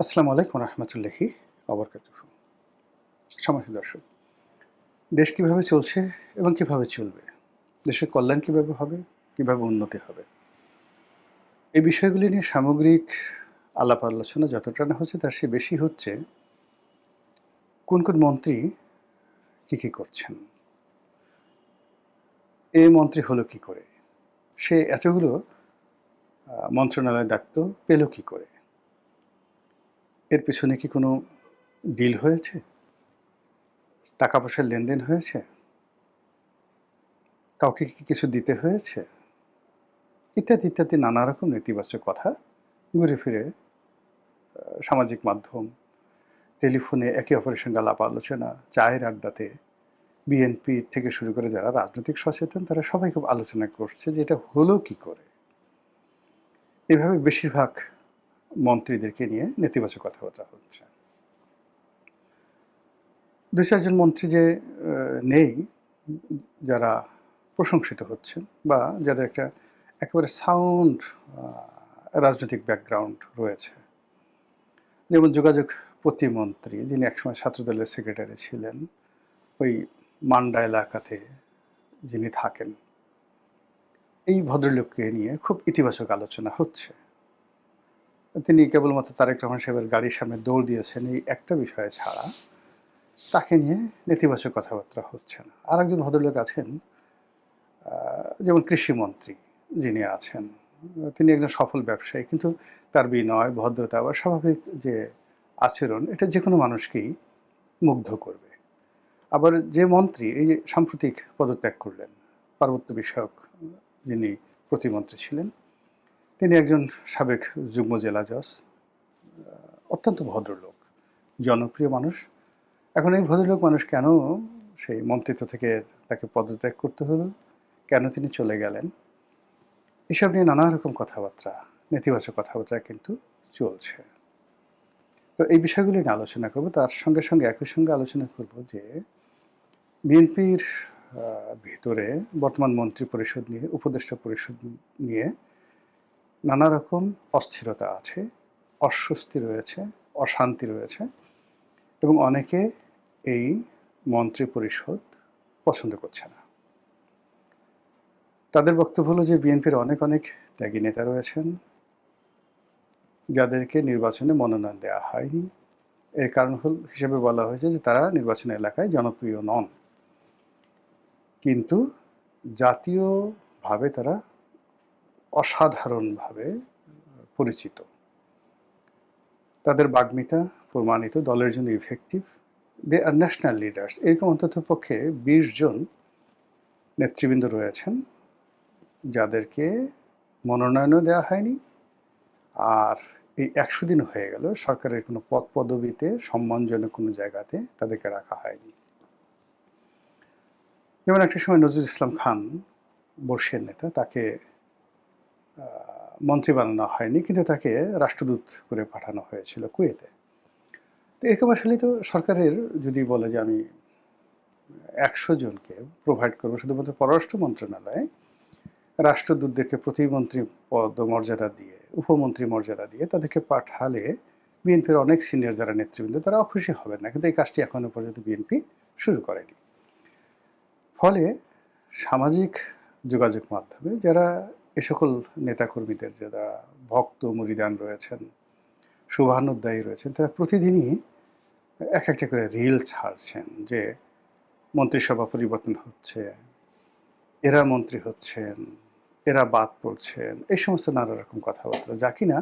আসসালামু আলাইকুম রহমতুল্লাহি অবরকাতুহু। সম্মানিত দর্শক, দেশ কিভাবে চলছে এবং কিভাবে চলবে, দেশের কল্যাণ কিভাবে হবে, কিভাবে উন্নতি হবে, এই বিষয়গুলি নিয়ে সামগ্রিক আলাপ আলোচনা যতটা না হচ্ছে তার চেয়ে বেশি হচ্ছে কোন কোন মন্ত্রী কি কি করছেন, এ মন্ত্রী হলো কি করে, সে এতগুলো মন্ত্রণালয়ের দায়িত্ব পেল কি করে, এর পিছনে কি কোনো ডিল হয়েছে, টাকা পয়সার লেনদেন হয়েছে, কাউকে কি কিছু দিতে হয়েছে, ইত্যাদি ইত্যাদি নানা রকম নেতিবাচক কথা ঘুরে ফিরে সামাজিক মাধ্যম, টেলিফোনে একে অপরের সঙ্গে আলাপ আলোচনা, চায়ের আড্ডাতে বিএনপি থেকে শুরু করে যারা রাজনৈতিক সচেতন তারা সবাই খুব আলোচনা করছে যে এটা হলো কি করে। এভাবে বেশিরভাগ মন্ত্রীদেরকে নিয়ে নেতিবাচক কথাবার্তা হচ্ছে। দুই চারজন মন্ত্রী যে নেই যারা প্রশংসিত হচ্ছেন বা যাদের একটা একেবারে সাউন্ড রাজনৈতিক ব্যাকগ্রাউন্ড রয়েছে, যেমন যোগাযোগ প্রতিমন্ত্রী যিনি একসময় ছাত্রদলের সেক্রেটারি ছিলেন, ওই মান্ডা এলাকাতে যিনি থাকেন, এই ভদ্রলোককে নিয়ে খুব ইতিবাচক আলোচনা হচ্ছে। তিনি কেবলমাত্র তারেক রহমান সাহেবের গাড়ির সামনে দৌড় দিয়েছেন এই একটা বিষয় ছাড়া তাকে নিয়ে নেতিবাচক কথাবার্তা হচ্ছে না। আর একজন ভদ্রলোক আছেন, যেমন কৃষিমন্ত্রী যিনি আছেন, তিনি একজন সফল ব্যবসায়ী, কিন্তু তার বিনয়, ভদ্রতা বা স্বাভাবিক যে আচরণ এটা যে কোনো মানুষকেই মুগ্ধ করবে। আবার যে মন্ত্রী এই যে সাম্প্রতিক পদত্যাগ করলেন, পার্বত্য বিষয়ক যিনি প্রতিমন্ত্রী ছিলেন, তিনি একজন সাবেক যুগ্ম জেলা জজ, অত্যন্ত ভদ্রলোক, জনপ্রিয় মানুষ। এখন এই ভদ্রলোক মানুষ কেন সেই মন্ত্রিত্ব থেকে তাকে পদত্যাগ করতে হলো, কেন তিনি চলে গেলেন, এসব নিয়ে নানা রকম কথাবার্তা, নেতিবাচক কথাবার্তা কিন্তু চলছে। তো এই বিষয়গুলি নিয়ে আলোচনা করব, তার সঙ্গে সঙ্গে একই সঙ্গে আলোচনা করব যে বিএনপির ভিতরে বর্তমান মন্ত্রী পরিষদ নিয়ে, উপদেষ্টা পরিষদ নিয়ে নানা রকম অস্থিরতা আছে, অস্বস্তি রয়েছে, অশান্তি রয়েছে এবং অনেকে এই মন্ত্রী পরিষদ পছন্দ করছে না। তাদের বক্তব্য হলো যে বিএনপির অনেক অনেক ত্যাগী নেতা রয়েছেন যাদেরকে নির্বাচনে মনোনয়ন দেওয়া হয়নি। এর কারণ হিসেবে বলা হয়েছে যে তারা নির্বাচন এলাকায় জনপ্রিয় নন, কিন্তু জাতীয়ভাবে তারা অসাধারণভাবে পরিচিত, তাদের বাগ্মিতা প্রমাণিত, দলের জন্য ইফেক্টিভ, দে আর ন্যাশনাল লিডার্স। এরকম অন্তত পক্ষে 20 জন নেতৃবৃন্দ রয়েছেন যাদেরকে মনোনয়নও দেওয়া হয়নি, আর এই 100 দিন হয়ে গেল সরকারের কোনো পদ পদবিতে সম্মানজনক কোনো জায়গাতে তাদেরকে রাখা হয়নি। যেমন একটা সময় নজরুল ইসলাম খান, বর্ষিয়ার নেতা, তাকে মন্ত্রী বানানো হয়নি, কিন্তু তাকে রাষ্ট্রদূত করে পাঠানো হয়েছিল কুয়েতে। তো এরকম আসলে তো সরকারের যদি বলে যে আমি 100 জনকে প্রোভাইড করবো শুধুমাত্র পররাষ্ট্র মন্ত্রণালয়ে, রাষ্ট্রদূতদেরকে প্রতিমন্ত্রী পদমর্যাদা দিয়ে, উপমন্ত্রী মর্যাদা দিয়ে তাদেরকে পাঠালে বিএনপির অনেক সিনিয়র যারা নেতৃবৃন্দ তারা খুশি হবেন না, কিন্তু এই কাজটি এখনো পর্যন্ত বিএনপি শুরু করেনি। ফলে সামাজিক যোগাযোগ মাধ্যমে যারা এ সকল নেতাকর্মীদের যারা ভক্ত মুরিদান রয়েছেন, শুভানুধ্যায়ী রয়েছেন, তারা প্রতিদিনই এক একটা করে রিল ছাড়ছেন যে মন্ত্রিসভা পরিবর্তন হচ্ছে, এরা মন্ত্রী হচ্ছেন, এরা বাদ পড়ছেন, এই সমস্ত নানা রকম কথাবার্তা, যা কিনা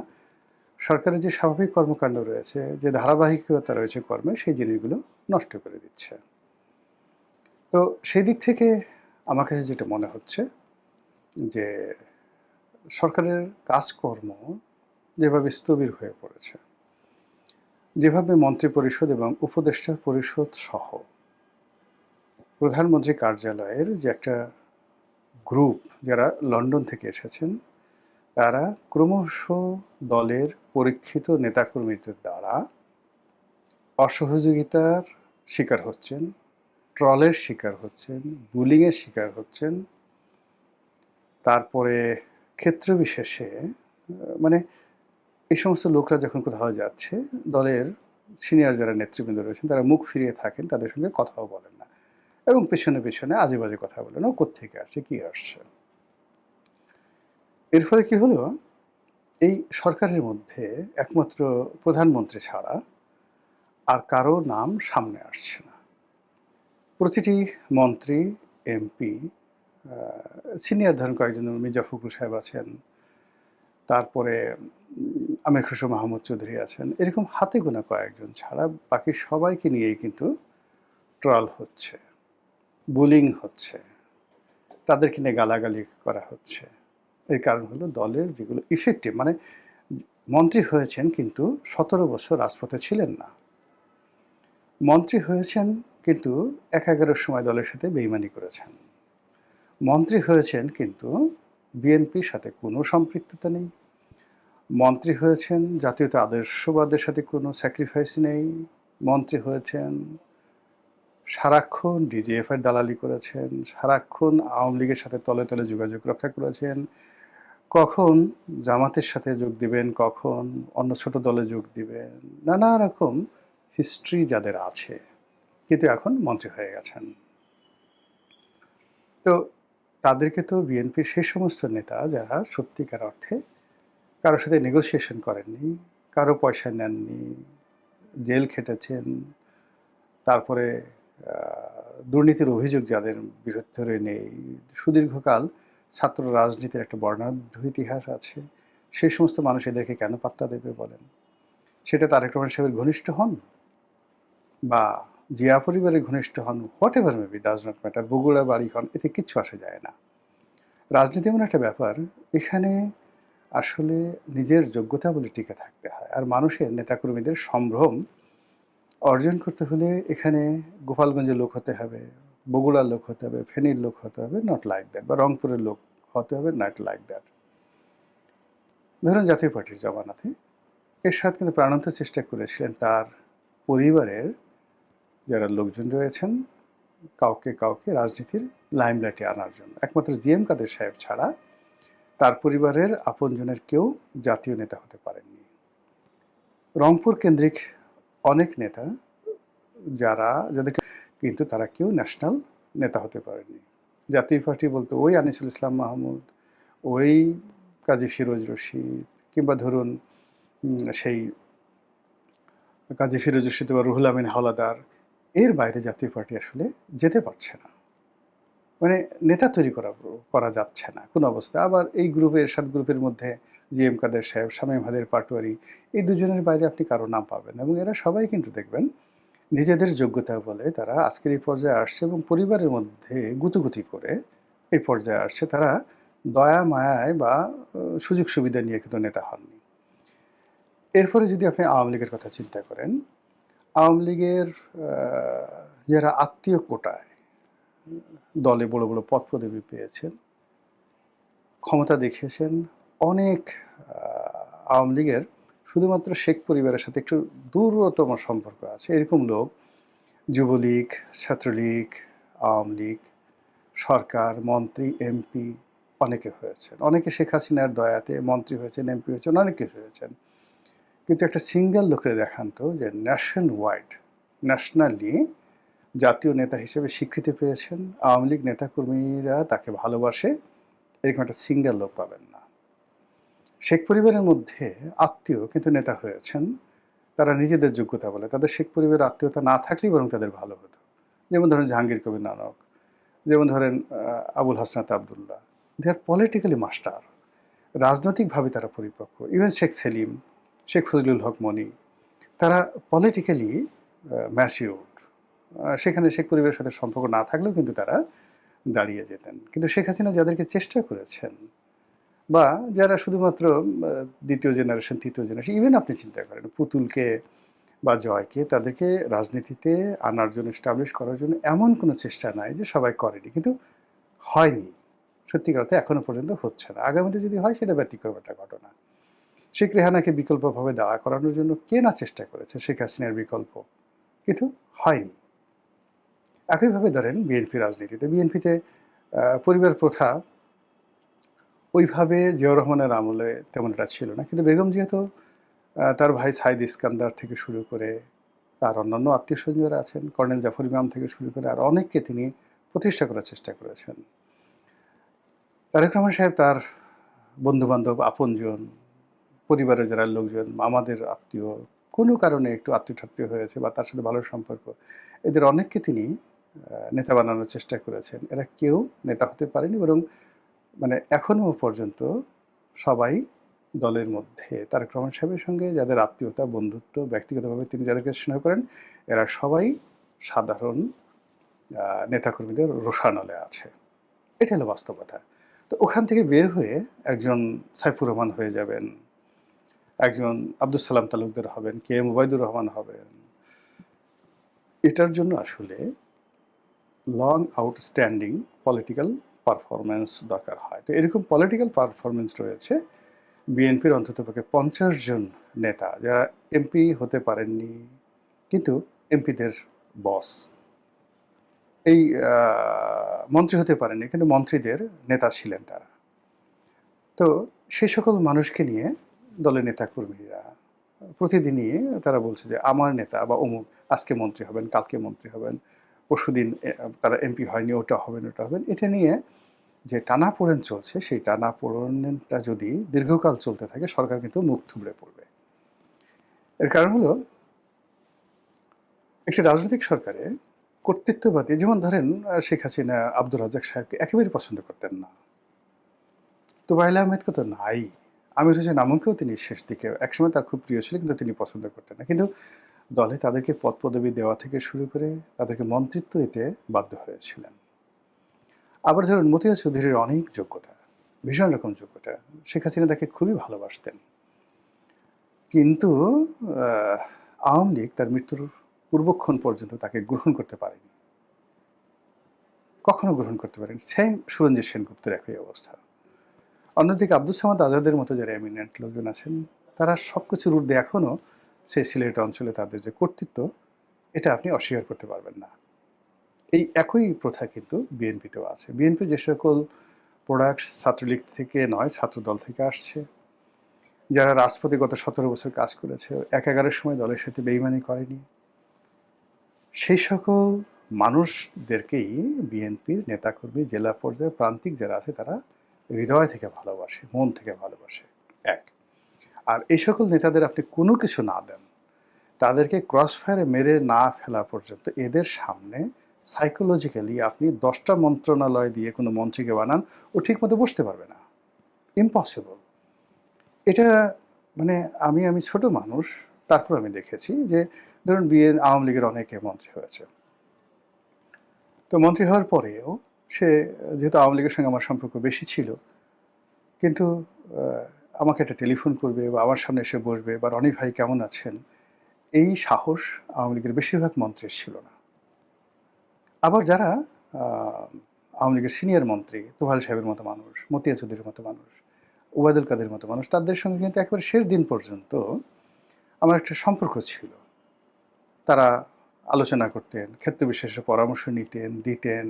সরকারের যে স্বাভাবিক কর্মকাণ্ড রয়েছে, যে ধারাবাহিকতা রয়েছে কর্মে, সেই জিনিসগুলো নষ্ট করে দিচ্ছে। তো সেই দিক থেকে আমার কাছে যেটা মনে হচ্ছে যে সরকারের কাজকর্ম যেভাবে স্থবির হয়ে পড়েছে, যেভাবে মন্ত্রী পরিষদ এবং উপদেষ্টা পরিষদ সহ প্রধানমন্ত্রী কার্যালয়ের যে একটা গ্রুপ যারা লন্ডন থেকে এসেছেন, তারা ক্রমশ দলের পরীক্ষিত নেতাকর্মীদের দ্বারা অসহযোগিতার শিকার হচ্ছেন, ট্রলের শিকার হচ্ছেন, বুলিংয়ের শিকার হচ্ছেন। তারপরে ক্ষেত্র বিশেষে মানে এই সমস্ত লোকরা যখন কোথাও যাচ্ছে, দলের সিনিয়র যারা নেতৃবৃন্দ রয়েছেন তারা মুখ ফিরিয়ে থাকেন, তাদের সঙ্গে কথাও বলেন না এবং পেছনে পেছনে আজে বাজে কথা বলেন, ও কোত্থেকে আসছে, কি আসছে। এর ফলে কি হলো, এই সরকারের মধ্যে একমাত্র প্রধানমন্ত্রী ছাড়া আর কারো নাম সামনে আসছে না। প্রতিটি মন্ত্রী, এমপি, সিনিয়র ধরেন কয়েকজন, মির্জা ফখরুল সাহেব আছেন, তারপরে আমির খসরু মাহমুদ চৌধুরী আছেন, এরকম হাতে গোনা কয়েকজন ছাড়া বাকি সবাইকে নিয়েই কিন্তু ট্রল হচ্ছে, বুলিং হচ্ছে, তাদেরকে নিয়ে গালাগালি করা হচ্ছে। এর কারণ হলো দলের যেগুলো ইফেক্টিভ, মানে মন্ত্রী হয়েছেন কিন্তু 17 বছর রাজপথে ছিলেন না, মন্ত্রী হয়েছেন কিন্তু 11-এর সময় দলের সাথে বেইমানি করেছেন, মন্ত্রী হয়েছেন কিন্তু বিএনপির সাথে কোনো সম্পৃক্ততা নেই, মন্ত্রী হয়েছেন জাতীয়তা আদর্শবাদের সাথে কোনো স্যাক্রিফাইস নেই, মন্ত্রী হয়েছেন সারাক্ষণ ডিজিএফের দালালি করেছেন, সারাক্ষণ আওয়ামী লীগের সাথে তলে তলে যোগাযোগ রক্ষা করেছেন, কখন জামাতের সাথে যোগ দিবেন, কখন অন্য ছোট দলে যোগ দিবেন, নানা রকম হিস্ট্রি যাদের আছে, কিন্তু এখন মন্ত্রী হয়ে গেছেন। তো তাদেরকে তো বিএনপির সেই সমস্ত নেতা যারা সত্যিকার অর্থে কারোর সাথে নেগোসিয়েশন করেননি, কারো পয়সা নেননি, জেল খেটেছেন, তারপরে দুর্নীতির অভিযোগ যাদের বিরুদ্ধে নেই, সুদীর্ঘকাল ছাত্র রাজনীতির একটা বর্ণাঢ্য ইতিহাস আছে, সেই সমস্ত মানুষ এদেরকে কেন পাত্তা দেবে বলেন? সেটা তারেক রহমান সাহেবের ঘনিষ্ঠ হন বা জিয়া পরিবারের ঘনিষ্ঠ হন, what ever maybe, does not matter, Bogura বাড়ি হন, এতে কিচ্ছু আসে যায় না। রাজনীতি এমন একটা ব্যাপার, এখানে আসলে নিজের যোগ্যতা বলে টিকে থাকতে হয়। আর মানুষের নেতাকর্মীদের সম্ভ্রম অর্জন করতে হলে এখানে গোপালগঞ্জের লোক হতে হবে, বগুড়ার লোক হতে হবে, ফেনীর লোক হতে হবে, নট লাইক দ্যাট, বা রংপুরের লোক হতে হবে, নট লাইক দ্যাট। ধরুন জাতীয় পার্টির জমানাতে এরশাদ কিন্তু প্রাণান্ত চেষ্টা করেছিলেন তার পরিবারের যারা লোকজন রয়েছেন কাউকে কাউকে রাজনীতির লাইমলাইটে আনার জন্য। একমাত্র জিএম কাদের সাহেব ছাড়া তার পরিবারের আপনজনের কেউ জাতীয় নেতা হতে পারেননি। রংপুর কেন্দ্রিক অনেক নেতা যাদেরকে, কিন্তু তারা কেউ ন্যাশনাল নেতা হতে পারেনি। জাতীয় পার্টি বলতে ওই আনিসুল ইসলাম মাহমুদ, ওই কাজী ফিরোজ রশিদ, কিংবা ধরুন সেই কাজী ফিরোজ রশিদ বা রুহুল আমিন হাওলাদার, এর বাইরে জাতীয় পার্টি আসলে যেতে পারছে না, মানে নেতা তৈরি করা যাচ্ছে না কোনো অবস্থায়। আবার এই গ্রুপের, এরশাদ গ্রুপের মধ্যে জিএম কাদের সাহেব, শামীম হাদের পাটোয়ারি, এই দুজনের বাইরে আপনি কারো নাম পাবেন, এবং এরা সবাই কিন্তু দেখবেন নিজেদের যোগ্যতা বলে তারা আজকের এই পর্যায়ে আসছে, এবং পরিবারের মধ্যে গুতুগুতি করে এই পর্যায়ে আসছে। তারা দয়া মায়ায় বা সুযোগ সুবিধা নিয়ে কিন্তু নেতা হননি। এরপরে যদি আপনি আওয়ামী লীগের কথা চিন্তা করেন, আওয়ামী লীগের যারা আত্মীয় কোটায় দলে বড় বড় পদ পদবি পেয়েছেন, ক্ষমতা দেখিয়েছেন, অনেক আওয়ামী লীগের শুধুমাত্র শেখ পরিবারের সাথে একটু দূরতম সম্পর্ক আছে এরকম লোক যুবলীগ, ছাত্রলীগ, আওয়ামী লীগ, সরকার, মন্ত্রী, এমপি অনেকে হয়েছেন। অনেকে শেখ হাসিনার দয়াতে মন্ত্রী হয়েছেন, এমপি হয়েছেন, অনেক কিছু হয়েছেন। কিন্তু একটা সিঙ্গেল লোকের দেখান তো যে ন্যাশন ওয়াইড, ন্যাশনালি জাতীয় নেতা হিসেবে স্বীকৃতি পেয়েছেন, আওয়ামী লীগ নেতাকর্মীরা তাকে ভালোবাসে, এরকম একটা সিঙ্গেল লোক পাবেন না। শেখ পরিবারের মধ্যে আত্মীয় কিন্তু নেতা হয়েছেন, তারা নিজেদের যোগ্যতা বলে, তাদের শেখ পরিবারের আত্মীয়তা না থাকলেই বরং তাদের ভালো হতো। যেমন ধরেন জাহাঙ্গীর কবির নানক, যেমন ধরেন আবুল হাসনাত আবদুল্লাহ, দে আর পলিটিক্যালি মাস্টার, রাজনৈতিকভাবে তারা পরিপক্ক। ইভেন শেখ সেলিম, শেখ ফজলুল হক মনি, তারা পলিটিক্যালি ম্যাচিউরড। সেখানে শেখ পরিবারের সাথে সম্পর্ক না থাকলেও কিন্তু তারা দাঁড়িয়ে যেতেন। কিন্তু শেখ হাসিনা যাদেরকে চেষ্টা করেছেন, বা যারা শুধুমাত্র দ্বিতীয় জেনারেশন, তৃতীয় জেনারেশন, ইভেন আপনি চিন্তা করেন পুতুলকে বা জয়কে, তাদেরকে রাজনীতিতে আনার জন্য, এস্টাবলিশ করার জন্য এমন কোনো চেষ্টা নাই যে সবাই করেনি, কিন্তু হয়নি। সত্যিকার অর্থে এখনো পর্যন্ত হচ্ছে না। আগামীতে যদি হয় সেটা ব্যতিক্রম একটা ঘটনা। শেখ রেহানাকে বিকল্পভাবে দাঁড়া করানোর জন্য কে না চেষ্টা করেছে, শেখ হাসিনার বিকল্প, কিন্তু হয়নি। একইভাবে ধরেন বিএনপি রাজনীতিতে, বিএনপিতে পরিবার প্রথা ওইভাবে জিয়াউর রহমানের আমলে তেমন একটা ছিল না, কিন্তু বেগম জিয়া তো তার ভাই সাইদ ইস্কান্দার থেকে শুরু করে তার অন্যান্য আত্মীয়স্বজন যারা আছেন, কর্নেল জাফর ইমাম থেকে শুরু করে আর অনেককে তিনি প্রতিষ্ঠা করার চেষ্টা করেছেন। তারেক রহমান সাহেব তার বন্ধু-বান্ধব, আপনজন, পরিবারের যারা লোকজন, আমাদের আত্মীয়, কোনো কারণে একটু আত্মীয়-ঠাত্মীয় হয়েছে বা তার সাথে ভালো সম্পর্ক, এদের অনেককে তিনি নেতা বানানোর চেষ্টা করেছেন। এরা কেউ নেতা হতে পারেনি, বরং মানে এখনো পর্যন্ত সবাই দলের মধ্যে তারেক রহমান সাহেবের সঙ্গে যাদের আত্মীয়তা, বন্ধুত্ব, ব্যক্তিগতভাবে তিনি যাদেরকে স্নেহ করেন, এরা সবাই সাধারণ নেতাকর্মীদের রোষানলে আছে। এটা হলো বাস্তবতা। তো ওখান থেকে বের হয়ে একজন সাইফুর রহমান হয়ে যাবেন, একজন আব্দুল সালাম তালুকদার হবেন, কে এম ওবায়দুর রহমান হবেন। এটার জন্য আসলে লং আউটস্ট্যান্ডিং পলিটিক্যাল পারফরমেন্স দরকার হয়। তো এরকম পলিটিক্যাল পারফরমেন্স রয়েছে বিএনপির অন্ততপক্ষে 50 জন নেতা, যারা এমপি হতে পারেননি কিন্তু এমপিদের বস, এই মন্ত্রী হতে পারেননি কিন্তু মন্ত্রীদের নেতা ছিলেন তারা। তো সেই সকল মানুষকে নিয়ে দলের নেতাকর্মীরা প্রতিদিনই তারা বলছে যে আমার নেতা বা অমুক আজকে মন্ত্রী হবেন, কালকে মন্ত্রী হবেন, পরশুদিন তারা এমপি হয়নি, ওটা হবেন ওটা হবেন। এটা নিয়ে যে টানাপোড়েন চলছে, সেই টানাপোড়েনটা যদি দীর্ঘকাল চলতে থাকে, সরকার কিন্তু মুখ থুবড়ে পড়বে। এর কারণ হলো একটি রাজনৈতিক সরকারে কর্তৃত্ববাদী, যেমন ধরেন শেখ হাসিনা আব্দুর রাজ্জাক সাহেবকে একেবারেই পছন্দ করতেন না, তোবাইল আহমেদকে তো নাই, আমির হোসেন আমনকেও তিনি শেষ দিকে একসময় তার খুব প্রিয় ছিল কিন্তু তিনি পছন্দ করতেন না, কিন্তু দলে তাদেরকে পদ পদবি দেওয়া থেকে শুরু করে তাদেরকে মন্ত্রিত্ব দিতে বাধ্য হয়েছিলেন। আবার ধরুন মতিয়া চৌধুরীর অনেক যোগ্যতা, ভীষণ রকম যোগ্যতা, শেখ হাসিনা তাকে খুবই ভালোবাসতেন, কিন্তু আওয়ামী লীগ তার মৃত্যুর পূর্বক্ষণ পর্যন্ত তাকে গ্রহণ করতে পারেনি, কখনো গ্রহণ করতে পারেনি। সেম সুরঞ্জিত সেনগুপ্তের একই অবস্থা। অন্যদিকে আব্দুল সামাদ আজাদের মতো যারা এমিনেন্ট লোকজন আছেন, তারা সব কিছুর ঊর্ধ্বে এখনও সেই সিলেট অঞ্চলে তাদের যে কর্তৃত্ব, এটা আপনি অস্বীকার করতে পারবেন না। এই একই প্রথা কিন্তু বিএনপিতেও আছে। বিএনপি যে সকল প্রোডাক্টস ছাত্রলীগ থেকে নয়, ছাত্রদল থেকে আসছে, যারা রাজপথে গত 17 বছর কাজ করেছে, একাগারের সময় দলের সাথে বেইমানি করেনি, সেই সকল মানুষদেরকেই বিএনপির নেতাকর্মী, জেলা পর্যায়ে প্রান্তিক যারা আছে, তারা হৃদয় থেকে ভালোবাসে, মন থেকে ভালোবাসে। এক, আর এই সকল নেতাদের আপনি কোনো কিছু না দেন, তাদেরকে ক্রস ফায়ারে মেরে না ফেলা পর্যন্ত এদের সামনে সাইকোলজিক্যালি আপনি 10টা মন্ত্রণালয় দিয়ে কোনো মন্ত্রীকে বানান, ও ঠিকমতো বসতে পারবে না, ইম্পসিবল। এটা মানে আমি ছোট মানুষ, তারপর আমি দেখেছি যে ধরুন আওয়ামী লীগের অনেকে মন্ত্রী হয়েছে, তো মন্ত্রী হওয়ার পরেও সে, যেহেতু আওয়ামী লীগের সঙ্গে আমার সম্পর্ক বেশি ছিল, কিন্তু আমাকে একটা টেলিফোন করবে বা আমার সামনে এসে বসবে বা রনি ভাই কেমন আছেন, এই সাহস আওয়ামী লীগের বেশিরভাগ মন্ত্রীর ছিল না। আবার যারা আওয়ামী লীগের সিনিয়র মন্ত্রী, তোহাল সাহেবের মতো মানুষ, মতিয়া চৌধুরীর মতো মানুষ, ওবায়দুল কাদের মতো মানুষ, তাদের সঙ্গে কিন্তু একেবারে শেষ দিন পর্যন্ত আমার একটা সম্পর্ক ছিল। তারা আলোচনা করতেন, ক্ষেত্র বিশেষে পরামর্শ নিতেন, দিতেন,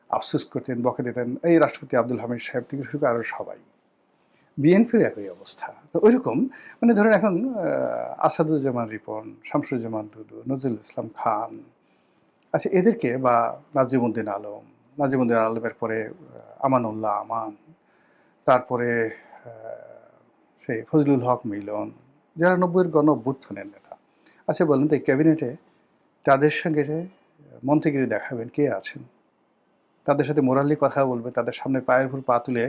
আফসোস করতেন, বকা দিতেন। এই রাষ্ট্রপতি আব্দুল হামিদ সাহেব থেকে শুরু করে আরও সবাই। বিএনপির একই অবস্থা। তো ওইরকম মানে ধরেন এখন আসাদুজ্জামান রিপন, শামসুজ্জামান দুদু, নজরুল ইসলাম খান, আচ্ছা এদেরকে, বা নাজিমুদ্দিন আলম, নাজিমুদ্দিন আলমের পরে আমানুল্লাহ আমান, তারপরে সেই ফজলুল হক মিলন, যারা 90-এর গণ অভ্যুত্থানের নেতা। আচ্ছা বলেন তো এই ক্যাবিনেটে তাদের সঙ্গে মন্ত্রীগিরি দেখাবেন কে আছেন? তাদের সাথে মোরালি কথা বলবে, তাদের সামনে পায়ের উপর পা তুলে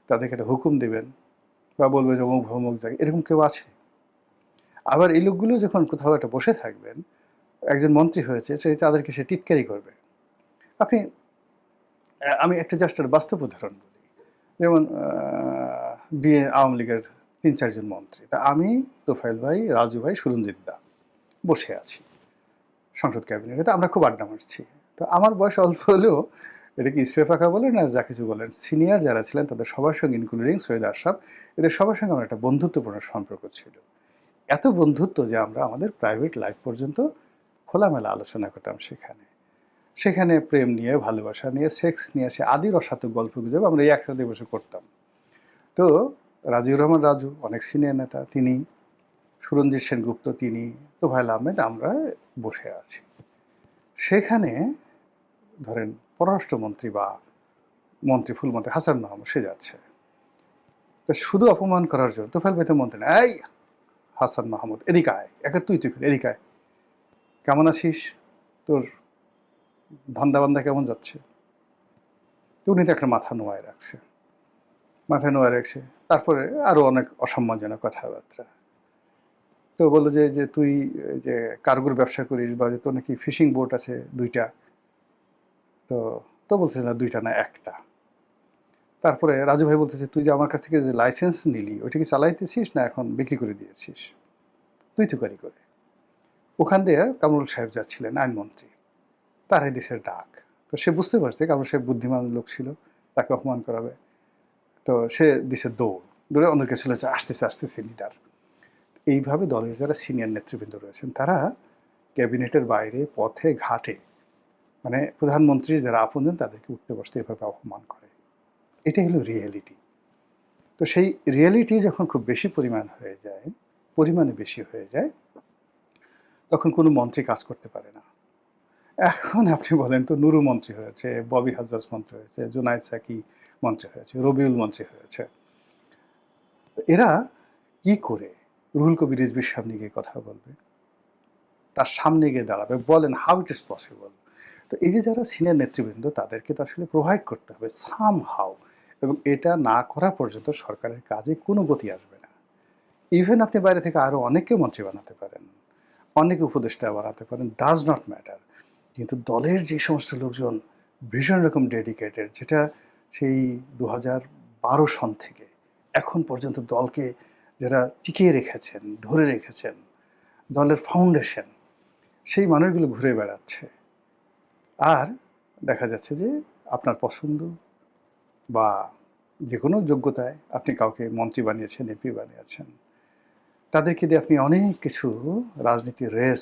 তাদেরকে একটা হুকুম দেবেন বা বলবে যে অমুক ভমুক জায়গায়, এরকম কেউ আছে? আবার এই লোকগুলো যখন কোথাও একটা বসে থাকবেন, একজন মন্ত্রী হয়েছে, সে তাদেরকে সে টিটকারি করবে। আপনি আমি একটা জাস্ট একটা বাস্তব উদাহরণ বলি, যেমন আওয়ামী লীগের 3-4 জন মন্ত্রী, তা আমি, তোফায়েল ভাই, রাজু ভাই, সুরঞ্জিত দা বসে আছি সংসদ ক্যাবিনেটে, তো আমরা খুব আড্ডা মারছি। তো আমার বয়স অল্প হলেও, এটা কি ইস্তেফাকা বলেন আর যা কিছু বলেন, সিনিয়র যারা ছিলেন তাদের সবার সঙ্গে, ইনক্লুডিং সৈয়দ আশরাফ, এদের সবার সঙ্গে আমার একটা বন্ধুত্বপূর্ণ সম্পর্ক ছিল। এত বন্ধুত্ব যে আমরা আমাদের প্রাইভেট লাইফ পর্যন্ত খোলামেলা আলোচনা করতাম সেখানে। সেখানে প্রেম নিয়ে, ভালোবাসা নিয়ে, সেক্স নিয়ে, সে আদি রসাত্মক গল্প গুজব আমরা এই একসাথে বসে করতাম। তো রাজিউর রহমান রাজু অনেক সিনিয়র নেতা, তিনি সুরঞ্জিত সেনগুপ্ত, তিনি, তোফায়েল আহমেদ, আমরা বসে আছি। সেখানে ধরেন পররাষ্ট্রমন্ত্রী বা মন্ত্রী, ফুলমন্ত্রী হাসান মাহমুদ সে যাচ্ছে, তো শুধু অপমান করার জন্য তোফায়েল ভাই তো মন্ত্রী না, এই হাসান মাহমুদ এদিকে আয়, একটা তুই তুই করে এদিকে আয়, কেমন আছিস, তোর ধান্দা বান্দা কেমন যাচ্ছে। তো উনি তো একটা মাথা নোয়ায় রাখছে। তারপরে আরো অনেক অসম্মানজনক কথাবার্তা। তো বললো যে যে তুই যে কার্গোর ব্যবসা করিস, বা যে তোর নাকি ফিশিং বোট আছে 2টা। তো তো বলছে না 2টা না 1টা। তারপরে রাজু ভাই বলতেছে তুই যে আমার কাছ থেকে যে লাইসেন্স নিলি ওইটা কি চালাইতেছিস না এখন বিক্রি করে দিয়েছিস, তুই তুকারি করে। ওখান দিয়ে কামরুল সাহেব যাচ্ছিলেন, আইনমন্ত্রী, তার এই দেশের ডাক। তো সে বুঝতে পারছে কামরুল সাহেব বুদ্ধিমান লোক ছিল, তাকে অপমান করাবে। তো সে দিছে দৌড়, দৌড়ে অন্যকে চলে যায়, আসতেছে আসতেছে লিডার। এইভাবে দলের যারা সিনিয়র নেতৃবৃন্দ রয়েছেন তারা ক্যাবিনেটের বাইরে, পথে ঘাটে, মানে প্রধানমন্ত্রীর যারা আপনজন তাদেরকে উঠতে বসতে এভাবে অপমান করে। এটাই হলো রিয়েলিটি। তো সেই রিয়েলিটি যখন খুব বেশি পরিমাণে বেশি হয়ে যায়, তখন কোনো মন্ত্রী কাজ করতে পারে না। এখন আপনি বলেন তো, নুরু মন্ত্রী হয়েছে, ববি হাজ্জাজ মন্ত্রী হয়েছে, জুনায়েদ সাকি মন্ত্রী হয়েছে, রবিউল মন্ত্রী হয়েছে। এরা কি করে রুহুল কবির রিজভীর সামনে গিয়ে কথা বলবে, তার সামনে গিয়ে দাঁড়াবে? বলেন, হাউ ইট ইজ পসিবল? তো এই যে যারা সিনিয়র নেতৃবৃন্দ তাদেরকে তো আসলে প্রোভাইড করতে হবে সাম হাউ, এবং এটা না করা পর্যন্ত সরকারের কাজে কোনো গতি আসবে না। ইভেন আপনি বাইরে থেকে আরো অনেককে মন্ত্রী বানাতে পারেন, অনেকে উপদেষ্টা বানাতে পারেন, ডাজ নট ম্যাটার। কিন্তু দলের যে সমস্ত লোকজন ভীষণ রকম ডেডিকেটেড, যেটা সেই 2012 সন থেকে এখন পর্যন্ত দলকে যারা টিকিয়ে রেখেছেন, ধরে রেখেছেন, দলের ফাউন্ডেশন, সেই মানুষগুলো ঘুরে বেড়াচ্ছে। আর দেখা যাচ্ছে যে আপনার পছন্দ বা যে কোনো যোগ্যতায় আপনি কাউকে মন্ত্রী বানিয়েছেন, এমপি বানিয়েছেন, তাদেরকে দিয়ে আপনি অনেক কিছু রাজনীতির রেস